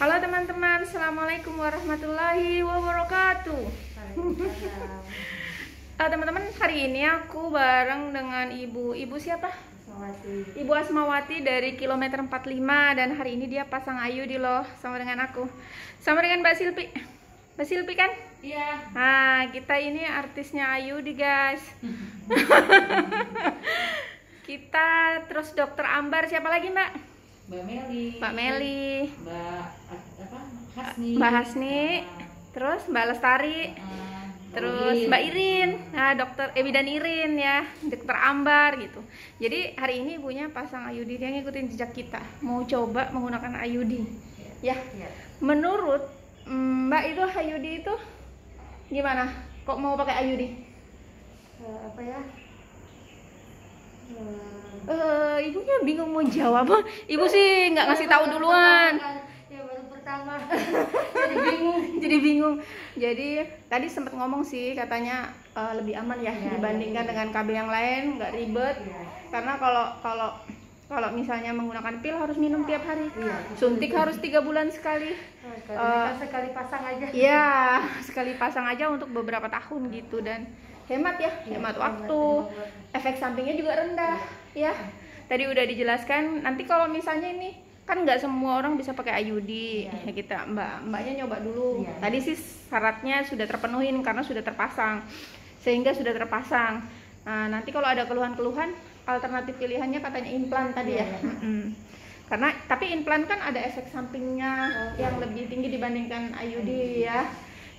Halo teman-teman, assalamualaikum warahmatullahi wabarakatuh. Teman-teman, hari ini aku bareng dengan ibu siapa? Asmawati. Ibu Asmawati dari kilometer 45, dan hari ini dia pasang ayudi loh sama dengan aku. Sama dengan Mbak Silpi. Mbak Silpi kan? Iya. Nah, kita ini artisnya ayudi, guys. Kita terus Dokter Ambar, siapa lagi, Mbak? Mbak Meli. Mbak Meli. Hasni. Mbak Hasni. Terus Mbak Lestari. Terus Mbak Irin, nah Dokter Ebi dan Irin ya, Dokter Ambar gitu. Jadi hari ini ibunya pasang ayudi, dia ngikutin jejak kita, mau coba menggunakan ayudi. Ya. Menurut Mbak itu ayudi itu gimana? Kok mau pakai ayudi? Apa ya? Ibunya bingung mau jawab. Ibu sih nggak ngasih tahu duluan. Ya baru pertama. Jadi bingung. Jadi tadi sempat ngomong sih, katanya lebih aman ya, dibandingkan dengan KB yang lain, nggak ribet. Karena kalau misalnya menggunakan pil harus minum tiap hari. Suntik harus 3 bulan sekali. Sekali pasang aja. Iya, sekali pasang aja untuk beberapa tahun gitu, dan hemat ya, hemat waktu. Efek sampingnya juga rendah ya. Tadi udah dijelaskan. Nanti kalau misalnya ini kan nggak semua orang bisa pakai ayudi, ya kita mbaknya nyoba dulu. Tadi sih syaratnya sudah terpenuhi karena sudah terpasang, sehingga sudah terpasang. Nah, nanti kalau ada keluhan-keluhan, alternatif pilihannya katanya implan tadi ya. Karena tapi implan kan ada efek sampingnya yang lebih tinggi dibandingkan ayudi ya.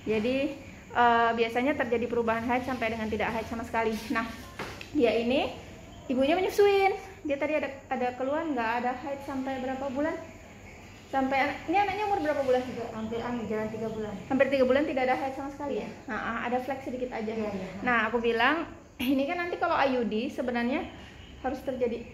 Jadi biasanya terjadi perubahan haid sampai dengan tidak haid sama sekali. Nah, dia ini ibunya menyusuin. Dia tadi ada keluhan nggak ada haid sampai berapa bulan? Sampai ini anaknya umur berapa bulan? Hampir jalan 3 bulan. Hampir 3 bulan tidak ada haid sama sekali ya. Nah, ada flek sedikit aja. Nah, aku bilang ini kan nanti kalau ayudi sebenarnya harus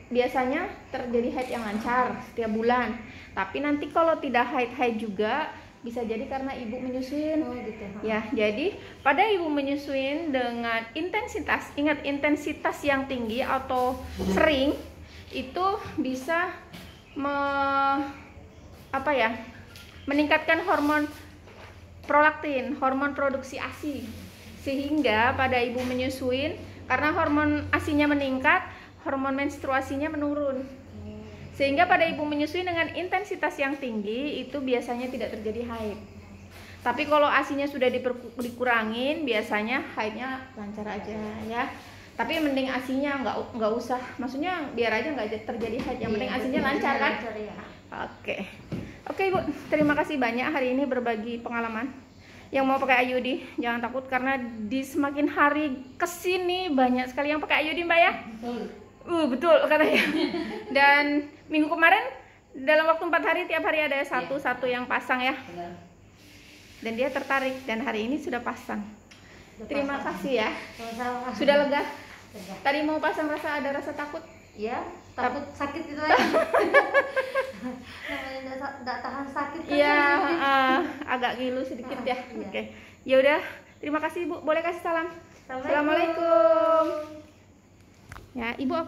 biasanya terjadi haid yang lancar setiap bulan. Tapi nanti kalau tidak haid juga bisa jadi karena ibu menyusuin. Gitu. Ya, jadi pada ibu menyusuin dengan intensitas, ingat intensitas yang tinggi atau sering, itu bisa meningkatkan hormon prolaktin, hormon produksi ASI. Sehingga pada ibu menyusuin, karena hormon ASI-nya meningkat, hormon menstruasinya menurun. Sehingga pada ibu menyusui dengan intensitas yang tinggi itu biasanya tidak terjadi haid. Tapi kalau ASI-nya sudah dikurangin, biasanya haidnya lancar aja ya. Tapi mending ASI-nya nggak usah, maksudnya biar aja nggak terjadi haid. Yang penting ASI-nya lancar kan? Oke Ibu, terima kasih banyak hari ini berbagi pengalaman. Yang mau pakai ayudi jangan takut, karena di semakin hari kesini banyak sekali yang pakai ayudi, Mbak ya. Betul katanya. Dan minggu kemarin dalam waktu 4 hari tiap hari ada satu yang pasang ya. Dan dia tertarik, dan hari ini sudah pasang. Terima kasih ya. Sudah lega. Tadi mau pasang ada rasa takut? Ya, takut sakit itu aja. Nggak tahan sakit kan? Iya, agak ngilu sedikit ya. Oke. Ya udah, terima kasih Ibu. Boleh kasih salam? Assalamualaikum. Ya, Ibu